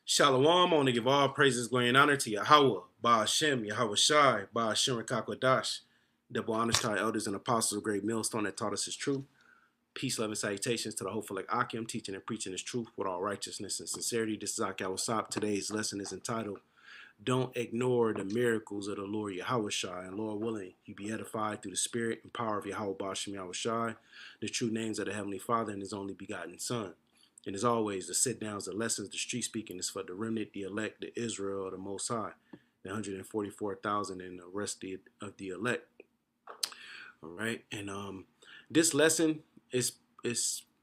Shalom, I want to give all praises, glory, and honor to Yahweh, Ba'ashem, Yahweh Shai, Ba'ashem Rakakwadash. Double honors to our elders and apostles of great millstone that taught us his truth. Peace, love, and salutations to the hopeful like Akim, teaching and preaching his truth with all righteousness and sincerity. This is Ak Wasap. Today's lesson is entitled, Don't Ignore the Miracles of the Lord Yahweh Shai. And Lord willing, you be edified through the spirit and power of Yahweh Ba'ashem Yahweh Shai, the true names of the Heavenly Father and his only begotten Son. And as always, the sit-downs, the lessons, the street speaking is for the remnant, the elect, the Israel, the Most High, the 144,000 and the rest of the elect. All right. And this lesson is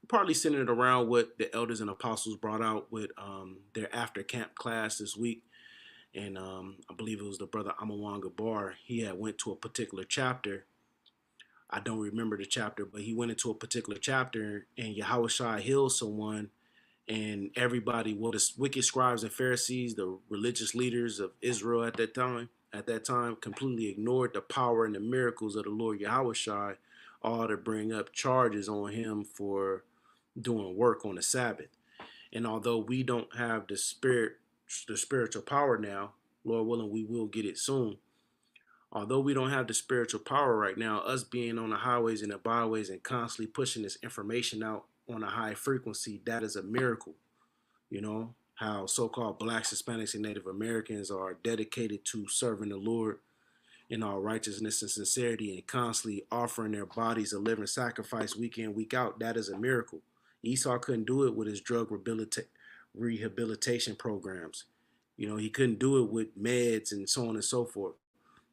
partly centered around what the elders and apostles brought out with their after camp class this week. And I believe it was the brother Amawan Gabar. He had went to a particular chapter. I don't remember the chapter, but he went into a particular chapter and Yahweh Shai healed someone, and everybody, well, the wicked scribes and Pharisees, the religious leaders of Israel at that time, completely ignored the power and the miracles of the Lord Yahweh Shai, all to bring up charges on him for doing work on the Sabbath. And although we don't have the spiritual power now, Lord willing, we will get it soon. Although we don't have the spiritual power right now, us being on the highways and the byways and constantly pushing this information out on a high frequency, that is a miracle. You know, how so-called blacks, Hispanics, and Native Americans are dedicated to serving the Lord in all righteousness and sincerity and constantly offering their bodies a living sacrifice week in, week out. That is a miracle. Esau couldn't do it with his drug rehabilitation programs. You know, he couldn't do it with meds and so on and so forth.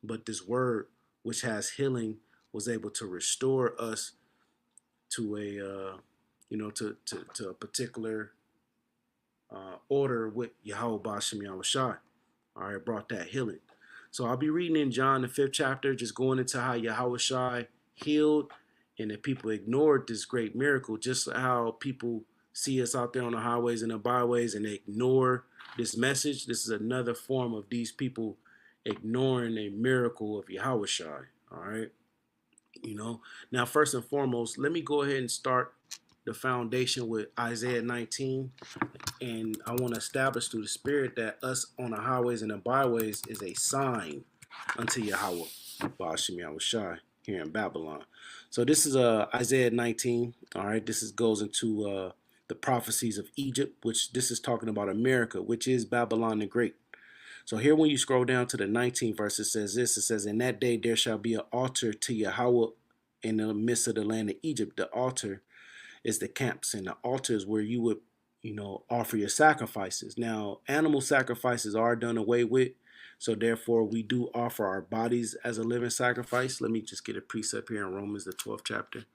But this word, which has healing, was able to restore us to a, to a particular order with Yahweh Ba'ashem Yahweh Shai. All right, brought that healing. So I'll be reading in John, the 5th chapter, just going into how Yahweh Shai healed and that people ignored this great miracle, just how people see us out there on the highways and the byways and they ignore this message. This is another form of these people ignoring a miracle of Yahweh Shai. All right. You know, now, first and foremost, let me go ahead and start the foundation with Isaiah 19. And I want to establish through the spirit that us on the highways and the byways is a sign unto Yahweh, Ba'ashem Yahweh Shai, here in Babylon. So this is Isaiah 19. All right. This goes into the prophecies of Egypt, which this is talking about America, which is Babylon the Great. So here when you scroll down to the 19th verse, it says this. It says, in that day there shall be an altar to Yahweh in the midst of the land of Egypt. The altar is the camps, and the altar is where you would, offer your sacrifices. Now, animal sacrifices are done away with. So therefore, we do offer our bodies as a living sacrifice. Let me just get a precept here in Romans, the 12th chapter.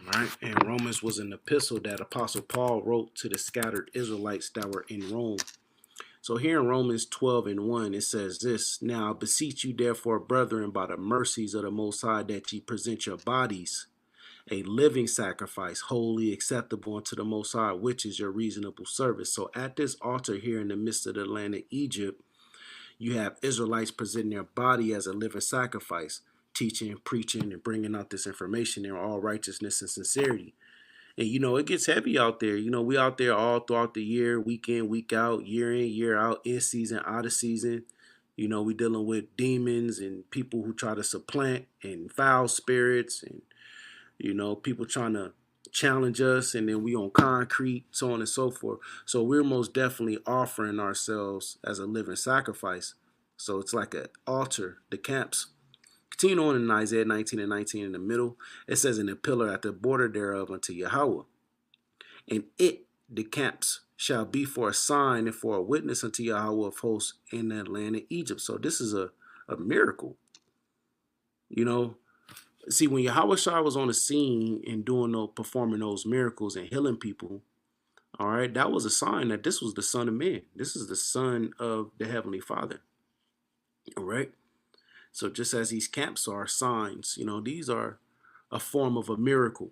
All right. And Romans was an epistle that Apostle Paul wrote to the scattered Israelites that were in Rome. So here in Romans 12:1, it says this, now I beseech you therefore, brethren, by the mercies of the Most High, that ye present your bodies a living sacrifice, wholly acceptable unto the Most High, which is your reasonable service. So at this altar here in the midst of the land of Egypt, you have Israelites presenting their body as a living sacrifice, teaching, preaching, and bringing out this information in all righteousness and sincerity. And, it gets heavy out there. We out there all throughout the year, week in, week out, year in, year out, in season, out of season. We dealing with demons and people who try to supplant and foul spirits and, people trying to challenge us. And then we on concrete, so on and so forth. So we're most definitely offering ourselves as a living sacrifice. So it's like an altar, the camps. Continue on in Isaiah 19:19 in the middle. It says, in the pillar at the border thereof unto Yahweh. And it, the camps, shall be for a sign and for a witness unto Yahweh of hosts in the land of Egypt. So this is a miracle. See, when Yahweh Shai was on the scene and performing those miracles and healing people, all right, that was a sign that this was the Son of Man. This is the Son of the Heavenly Father. All right. So just as these camps are signs, these are a form of a miracle.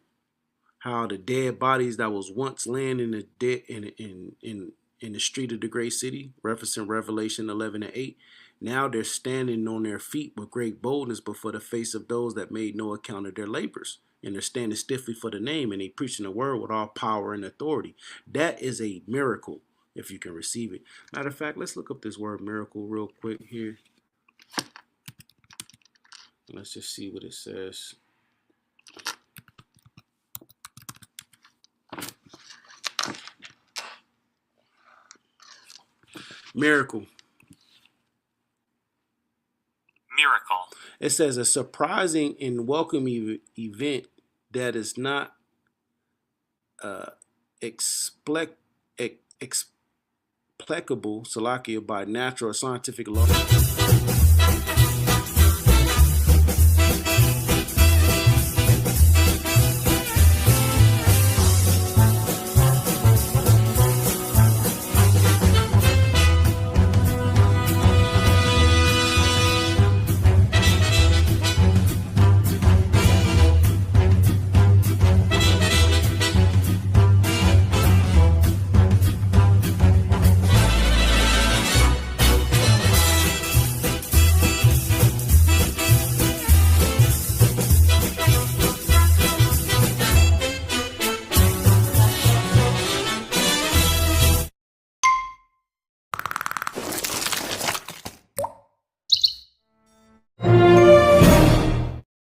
How the dead bodies that was once laying in the dead in the street of the great city, referencing Revelation 11:8, now they're standing on their feet with great boldness before the face of those that made no account of their labors. And they're standing stiffly for the name, and they preaching the word with all power and authority. That is a miracle if you can receive it. Matter of fact, let's look up this word miracle real quick here. Let's just see what it says. Miracle. Miracle. It says a surprising and welcome event that is not explicable, Salakia, by natural or scientific law.